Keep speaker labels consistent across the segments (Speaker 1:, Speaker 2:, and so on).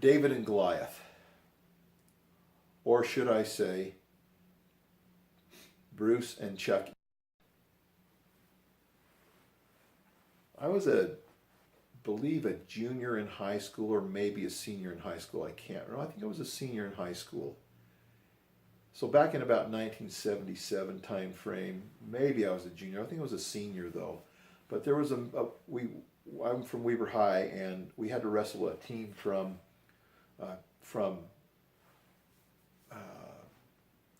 Speaker 1: David and Goliath. Or should I say, Bruce and Chuck. I was believe a junior in high school or maybe a senior in high school. I can't remember. I think I was a senior in high school. So back in about 1977 time frame, maybe I was a junior. I think I was a senior though. But there was I'm from Weber High, and we had to wrestle a team from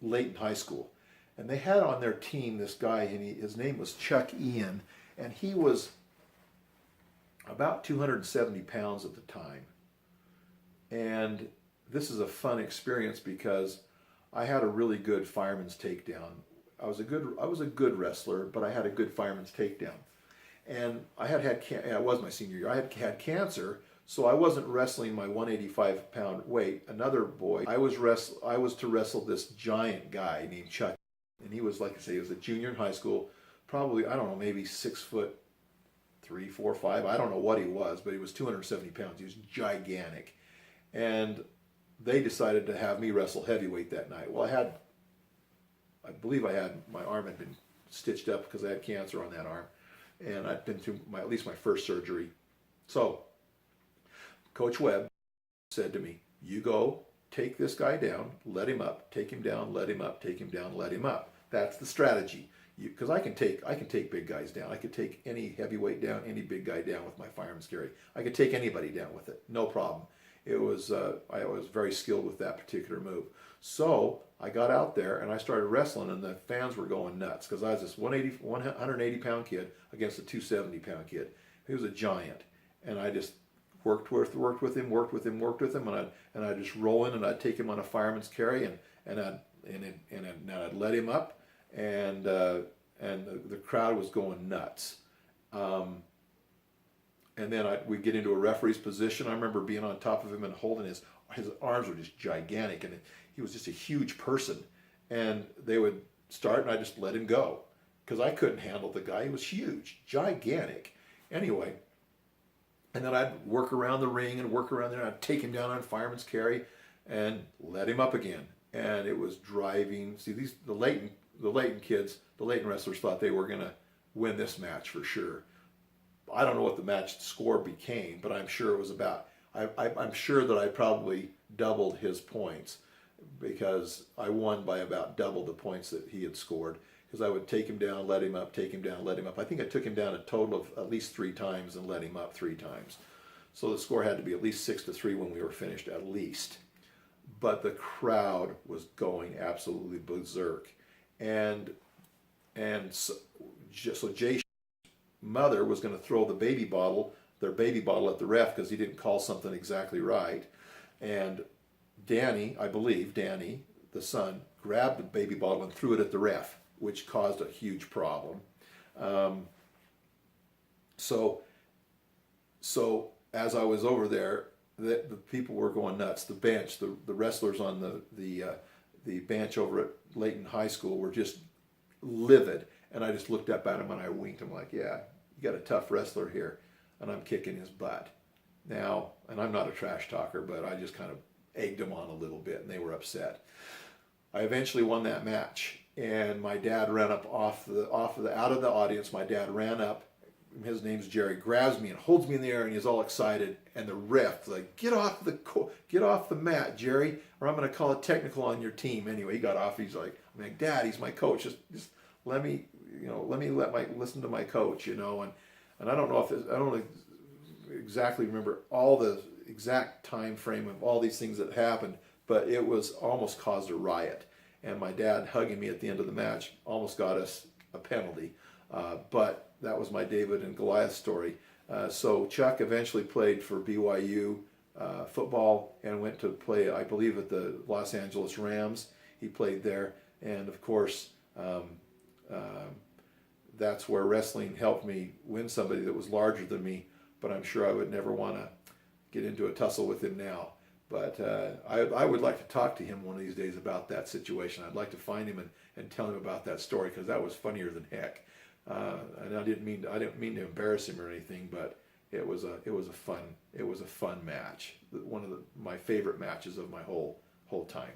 Speaker 1: Layton High School, and they had on their team this guy, and his name was Chuck Ian, and he was about 270 pounds at the time. And this is a fun experience because I had a really good fireman's takedown. I was a good wrestler, but I had a good fireman's takedown. And it was my senior year. I had cancer, so I wasn't wrestling my 185-pound weight. Another boy, I was to wrestle this giant guy named Chuck, and he was, like I say, he was a junior in high school, probably, I don't know, maybe 6'3", 4, 5. I don't know what he was, but he was 270 pounds. He was gigantic, and they decided to have me wrestle heavyweight that night. Well, I believe my arm had been stitched up because I had cancer on that arm, and I'd been through at least my first surgery. So Coach Webb said to me, you go, take this guy down, let him up, take him down, let him up, take him down, let him up. That's the strategy. Because I can take big guys down. I could take any heavyweight down, any big guy down with my fireman's carry. I could take anybody down with it, no problem. I was very skilled with that particular move. So I got out there and I started wrestling, and the fans were going nuts because I was this 180-pound kid against a 270-pound kid. He was a giant, and I just worked with him, and I'd just roll in and I'd take him on a fireman's carry, and I'd let him up, and the crowd was going nuts. And then we'd get into a referee's position. I remember being on top of him and holding his arms were just gigantic, and he was just a huge person. And they would start, and I just let him go because I couldn't handle the guy. He was huge, gigantic. Anyway, and then I'd work around the ring and work around there, and I'd take him down on fireman's carry and let him up again. And it was driving. See, the Layton kids, the Layton wrestlers thought they were going to win this match for sure. I don't know what the match score became, but I'm sure it was about, I'm sure that I probably doubled his points because I won by about double the points that he had scored, because I would take him down, let him up, take him down, let him up. I think I took him down a total of at least 3 times and let him up 3 times. So the score had to be at least 6-3 when we were finished, at least. But the crowd was going absolutely berserk. And so Jay's mother was going to throw their baby bottle at the ref because he didn't call something exactly right. And Danny, the son, grabbed the baby bottle and threw it at the ref, which caused a huge problem. So as I was over there, the people were going nuts. The bench, the wrestlers on the bench over at Layton High School were just livid. And I just looked up at him and I winked. I'm like, yeah, you got a tough wrestler here, and I'm kicking his butt. Now, and I'm not a trash talker, but I just kind of egged them on a little bit, and they were upset. I eventually won that match, and my dad ran up out of the audience. My dad ran up. His name's Jerry. Grabs me and holds me in the air, and he's all excited. And the ref's like, "Get off the mat, Jerry, or I'm going to call a technical on your team." Anyway, he got off. He's like, "I'm like, Dad, he's my coach. Just let me listen to my coach, And I don't know I don't exactly remember all the exact time frame of all these things that happened, but it was almost caused a riot. And my dad hugging me at the end of the match almost got us a penalty. But that was my David and Goliath story. So Chuck eventually played for BYU football and went to play, I believe, at the Los Angeles Rams. He played there, and of course, that's where wrestling helped me win somebody that was larger than me, but I'm sure I would never want to get into a tussle with him now. But I would like to talk to him one of these days about that situation. I'd like to find him and tell him about that story, because that was funnier than heck. And I didn't mean to embarrass him or anything, but it was a fun match. One of my favorite matches of my whole time.